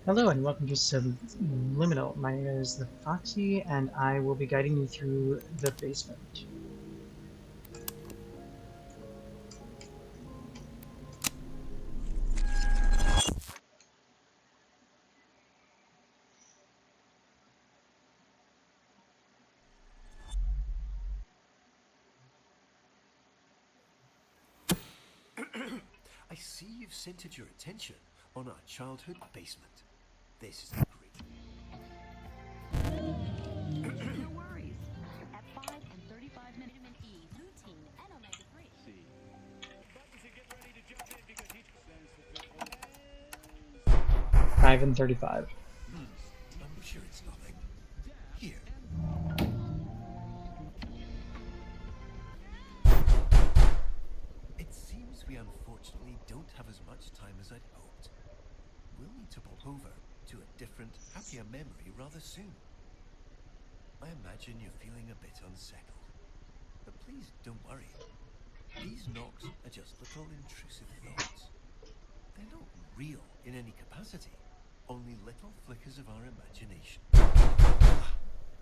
Hello and welcome to Subliminal. My name is the Foxy and I will be guiding you through the basement. I see you've centered your attention on our childhood basement. This is a great. No worries. At 5 and 35 minutes, vitamin E, lutein, and omega-3. Buttons and get ready to jump in because he stands for good 5 and 35. I'm sure it's nothing. Here. It seems we unfortunately don't have as much time as I'd hoped. We'll need to pop over to a different, happier memory rather soon. I imagine you're feeling a bit unsettled. But please don't worry. These knocks are just little intrusive thoughts. They're not real in any capacity, only little flickers of our imagination.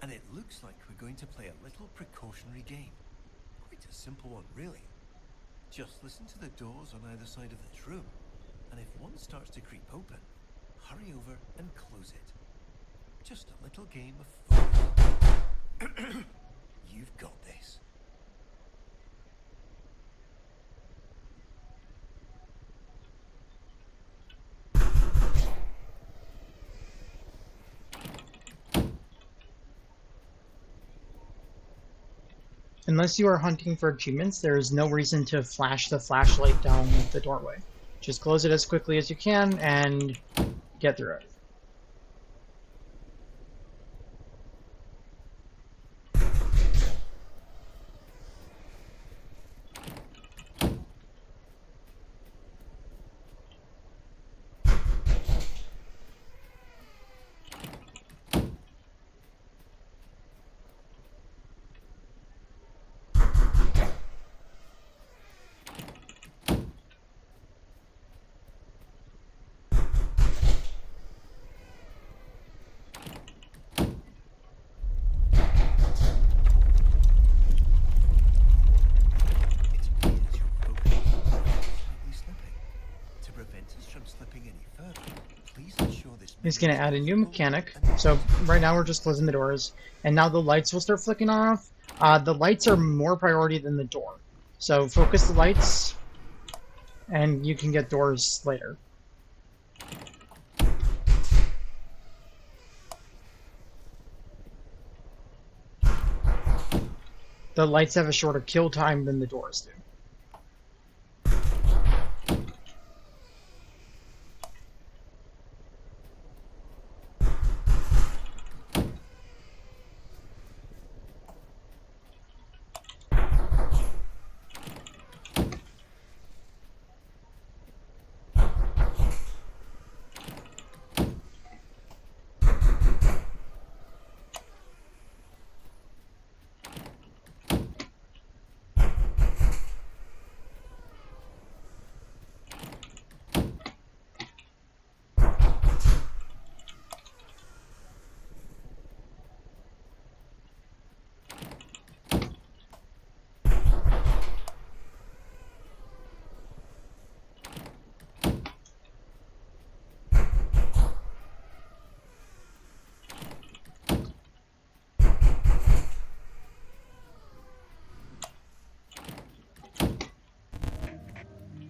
And it looks like we're going to play a little precautionary game. Quite a simple one, really. Just listen to the doors on either side of this room, and if one starts to creep open, hurry over and close it. Just a little game of focus. You've got this. Unless you are hunting for achievements, there is no reason to flash the flashlight down the doorway. Just close it as quickly as you can and get through it. It appears your focus is slightly slipping. To prevent us from slipping any further, please ensure this He's memory going is to add a new visible mechanic. and So right now we're just closing the doors, and now the lights will start flicking off. The lights are more priority than the door. So focus the lights, and you can get doors later. The lights have a shorter kill time than the doors do.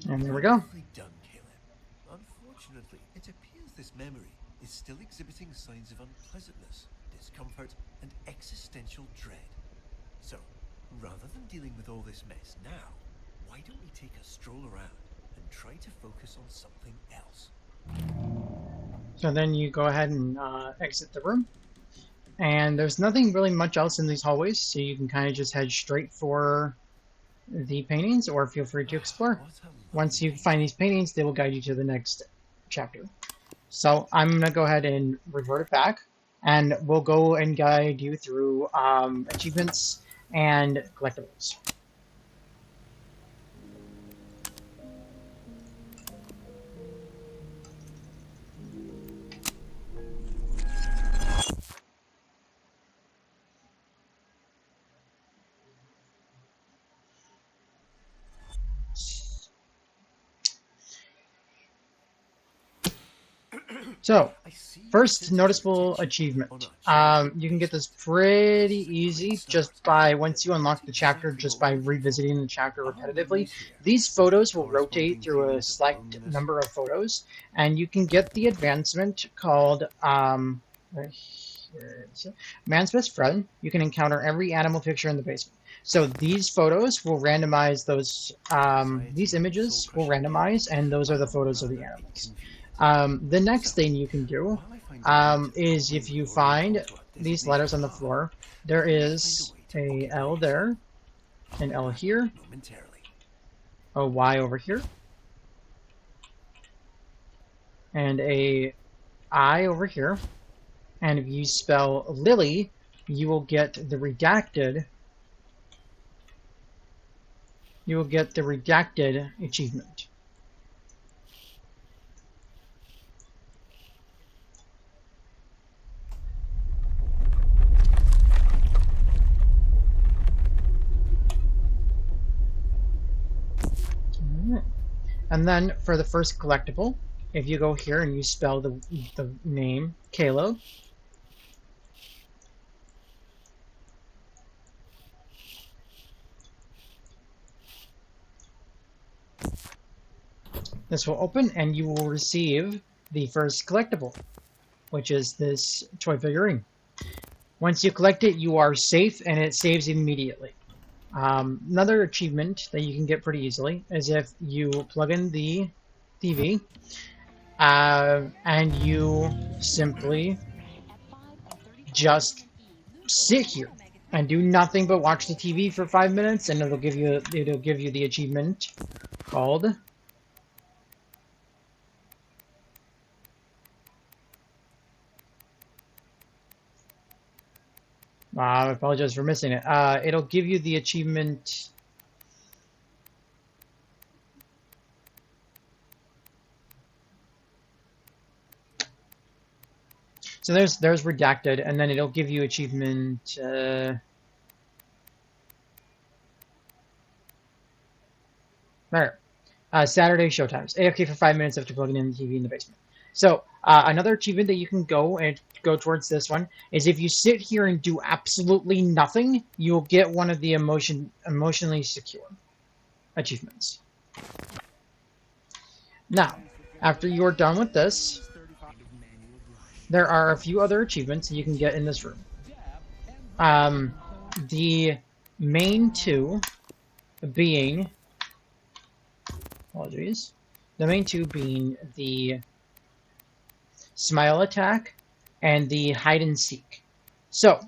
And there we go. Wonderfully done, Caleb. Unfortunately, it appears this memory is still exhibiting signs of unpleasantness, discomfort, and existential dread. So, rather than dealing with all this mess now, why don't we take a stroll around and try to focus on something else? So then you go ahead and exit the room. And there's nothing really much else in these hallways, so you can kind of just head straight for the paintings, or feel free to explore. What a Once lovely you find these paintings, they will guide you to the next chapter. So I'm going to go ahead and revert it back, and we'll go and guide you through achievements and collectibles. So, I see your first sensitive noticeable attention achievement. on our You can get this It's pretty a great easy just start. by, once you unlock That's the chapter, exactly just what by we're looking for. revisiting the chapter Our repetitively. memories here, These with the photos will rotate corresponding through a feelings of select loneliness. number of photos, and you can get the advancement called where is it? Man's Best Friend. You can encounter every animal picture in the basement. So these photos will randomize those, these Anxiety and images will soul-crushing pain. randomize, and those are the I'll photos of the rather be animals. convenient. The So, next thing you can do while I find a way to is properly if you orientate find to our these designated letters on the path, floor, there I will find a is way to a book it L by exit. there, an I'll L be back here, momentarily. a Y over here, and a I over here. And if you spell Lily, you will get the redacted. You will get the redacted achievement. Alright. And then for the first collectible, if you go here and you spell the name Caleb, this will open and you will receive the first collectible, which is this toy figurine. Once you collect it, you are safe and it saves immediately. Another achievement that you can get pretty easily is if you plug in the TV and you simply just sit here and do nothing but watch the TV for 5 minutes, and it'll give you the achievement called I apologize for missing it. It'll give you the achievement. So there's redacted, and then it'll give you achievement. There. Saturday showtimes. AFK for 5 minutes after plugging in the TV in the basement. So another achievement that you can go towards this one is if you sit here and do absolutely nothing, you'll get one of the emotionally secure achievements. Now, after you're done with this, there are a few other achievements that you can get in this room. The main two being, apologies, the main two being the smile attack and the hide and seek. So,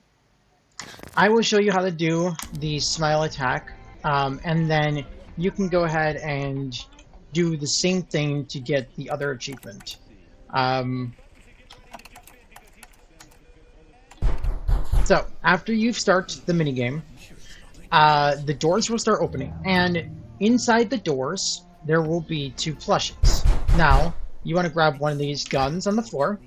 I will show you how to do the smile attack, and then you can go ahead and do the same thing to get the other achievement. So, after you start the minigame, the doors will start opening, and inside the doors, there will be two plushies. Now, you want to grab one of these guns on the floor.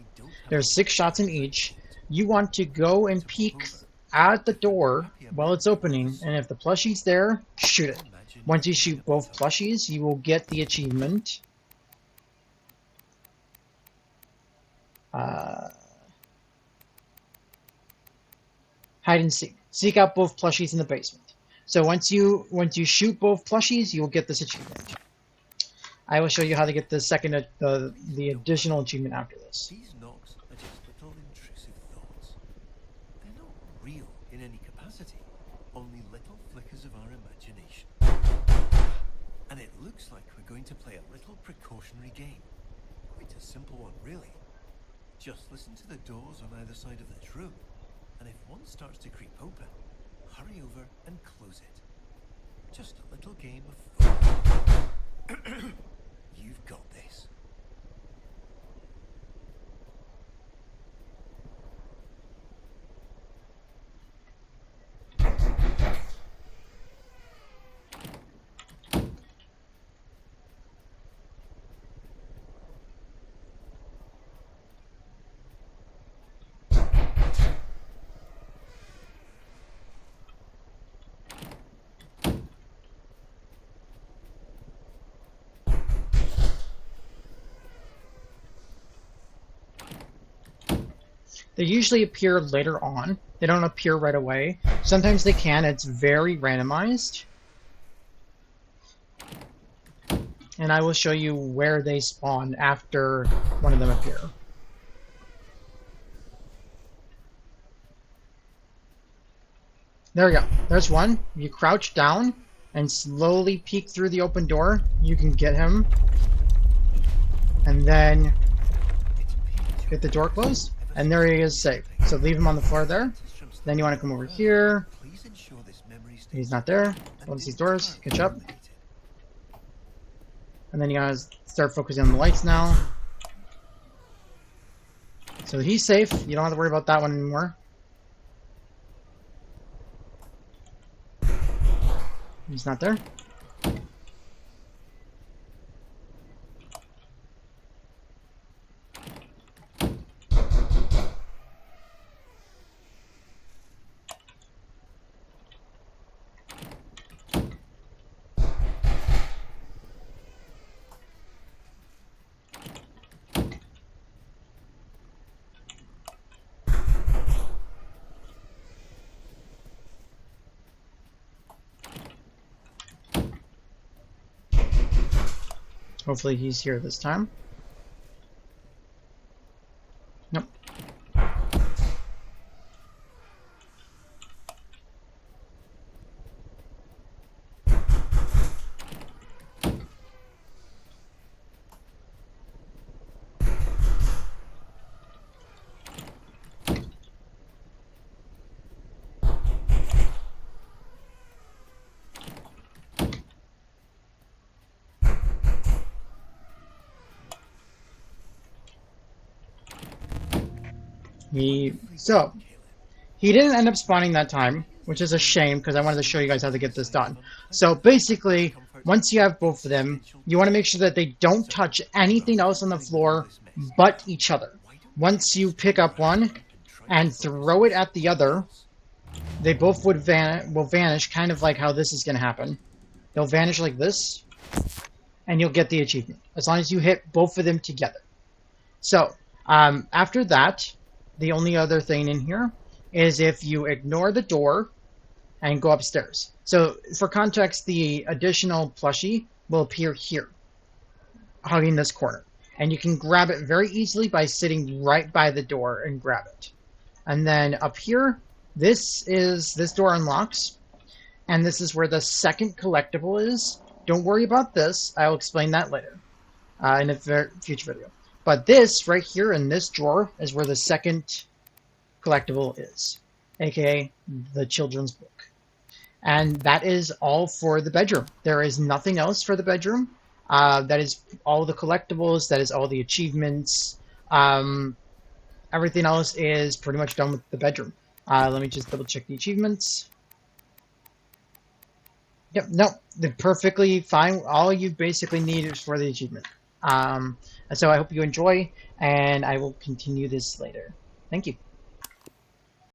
There's 6 shots in each. You want to go and peek at the door while it's opening, and if the plushie's there, shoot it. Once you shoot both plushies, you will get the achievement. Hide and seek. Seek out both plushies in the basement. So once you shoot both plushies, you will get this achievement. I will show you how to get the second the additional achievement after this. These knocks are just little intrusive thoughts. They're not real in any capacity, only little flickers of our imagination. And it looks like we're going to play a little precautionary game. Quite a simple one, really. Just listen to the doors on either side of this room, and if one starts to creep open, hurry over and close it. Just a little game of fun. You've got this. They usually appear later on. They don't appear right away. Sometimes they can. It's very randomized. And I will show you where they spawn after one of them appear. There we go. There's one. You crouch down and slowly peek through the open door. You can get him. And then get the door closed. And there he is safe. So leave him on the floor there. Then you want to come over here. He's not there. Close these doors. Catch up. And then you gotta start focusing on the lights now. So he's safe. You don't have to worry about that one anymore. He's not there. Hopefully he's here this time. Nope. He didn't end up spawning that time, which is a shame because I wanted to show you guys how to get this done. So basically, once you have both of them, you want to make sure that they don't touch anything else on the floor but each other. Once you pick up one and throw it at the other, they both will vanish, kind of like how this is going to happen. They'll vanish like this, and you'll get the achievement, as long as you hit both of them together. So, after that, the only other thing in here is if you ignore the door and go upstairs. So, for context, the additional plushie will appear here, hugging this corner. And you can grab it very easily by sitting right by the door and grab it. And then up here, this door unlocks, and this is where the second collectible is. Don't worry about this. I'll explain that later in a future video. But this right here in this drawer is where the second collectible is, aka the children's book. And that is all for the bedroom. There is nothing else for the bedroom. That is all the collectibles. That is all the achievements. Everything else is pretty much done with the bedroom. Let me just double check the achievements. Yep, no, they're perfectly fine. All you basically need is for the achievement. So I hope you enjoy, and I will continue this later. Thank you.